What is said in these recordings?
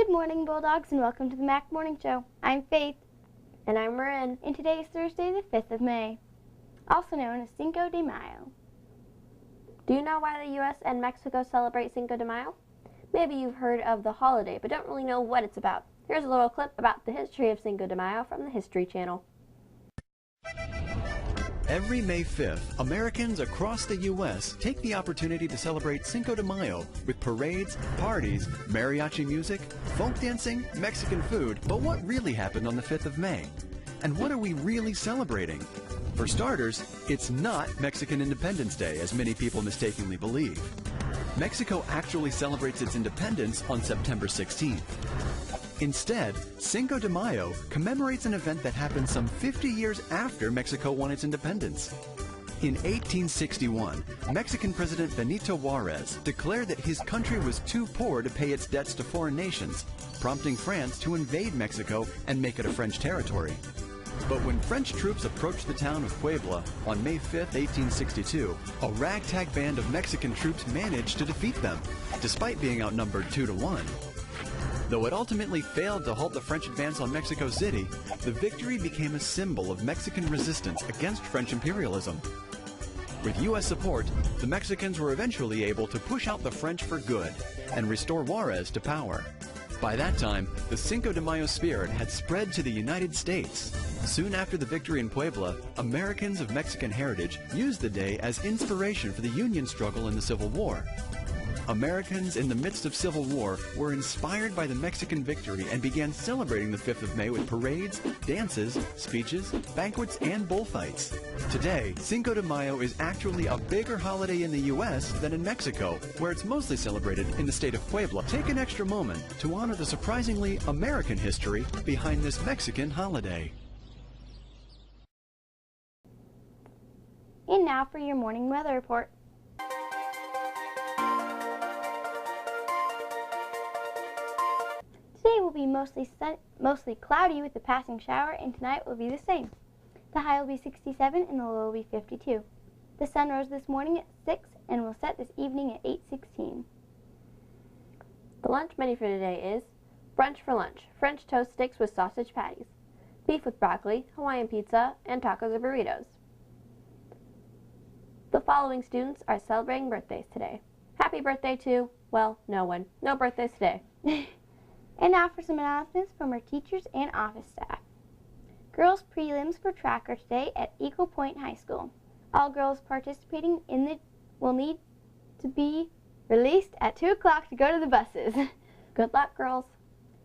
Good morning, Bulldogs, and welcome to the Mac Morning Show. I'm Faith. And I'm Marin. And today is Thursday, the 5th of May, also known as Cinco de Mayo. Do you know why the U.S. and Mexico celebrate Cinco de Mayo? Maybe you've heard of the holiday, but don't really know what it's about. Here's a little clip about the history of Cinco de Mayo from the History Channel. Every May 5th, Americans across the U.S. take the opportunity to celebrate Cinco de Mayo with parades, parties, mariachi music, folk dancing, Mexican food. But what really happened on the 5th of May? And what are we really celebrating? For starters, it's not Mexican Independence Day, as many people mistakenly believe. Mexico actually celebrates its independence on September 16th. Instead, Cinco de Mayo commemorates an event that happened some 50 years after Mexico won its independence. In 1861, Mexican President Benito Juarez declared that his country was too poor to pay its debts to foreign nations, prompting France to invade Mexico and make it a French territory. But when French troops approached the town of Puebla on May 5, 1862, a ragtag band of Mexican troops managed to defeat them, despite being outnumbered 2-1. Though it ultimately failed to halt the French advance on Mexico City, the victory became a symbol of Mexican resistance against French imperialism. With U.S. support, the Mexicans were eventually able to push out the French for good and restore Juarez to power. By that time, the Cinco de Mayo spirit had spread to the United States. Soon after the victory in Puebla, Americans of Mexican heritage used the day as inspiration for the Union struggle in the Civil War. Americans in the midst of Civil War were inspired by the Mexican victory and began celebrating the 5th of May with parades, dances, speeches, banquets, and bullfights. Today, Cinco de Mayo is actually a bigger holiday in the U.S. than in Mexico, where it's mostly celebrated in the state of Puebla. Take an extra moment to honor the surprisingly American history behind this Mexican holiday. And now for your morning weather report. Today will be mostly cloudy with a passing shower, and tonight will be the same. The high will be 67 and the low will be 52. The sun rose this morning at 6 and will set this evening at 8:16. The lunch menu for today is brunch for lunch, French toast sticks with sausage patties, beef with broccoli, Hawaiian pizza, and tacos or burritos. The following students are celebrating birthdays today. Happy birthday to, well, no one. No birthdays today. And now for some announcements from our teachers and office staff. Girls prelims for track are today at Eagle Point High School. All girls participating will need to be released at 2 o'clock to go to the buses. Good luck, girls.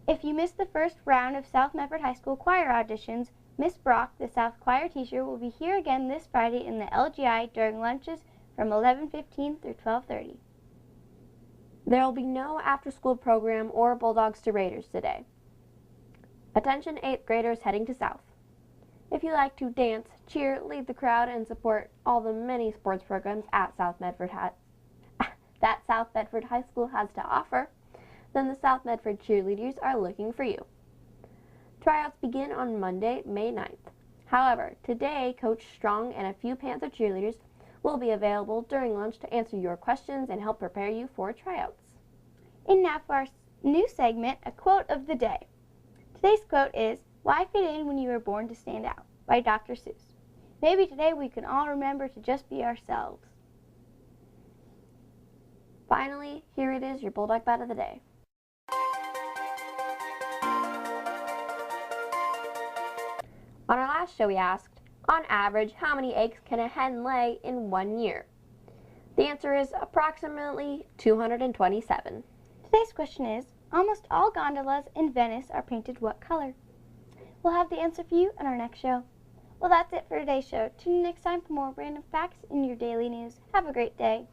If you missed the first round of South Medford High School choir auditions, Miss Brock, the South choir teacher, will be here again this Friday in the LGI during lunches from 11:15 through 12:30. There will be no after-school program or Bulldogs to Raiders today. Attention 8th graders heading to South. If you like to dance, cheer, lead the crowd, and support all the many sports programs at South Medford High School has to offer, then the South Medford cheerleaders are looking for you. Tryouts begin on Monday, May 9th. However, today, Coach Strong and a few Panther cheerleaders will be available during lunch to answer your questions and help prepare you for tryouts. And now for our new segment, a quote of the day. Today's quote is, "Why fit in when you were born to stand out?" by Dr. Seuss. Maybe today we can all remember to just be ourselves. Finally, here it is, your Bulldog Bat of the Day. On our last show we asked, on average, how many eggs can a hen lay in 1 year? The answer is approximately 227. Today's question is, almost all gondolas in Venice are painted what color? We'll have the answer for you in our next show. Well, that's it for today's show. Tune in next time for more random facts in your daily news. Have a great day.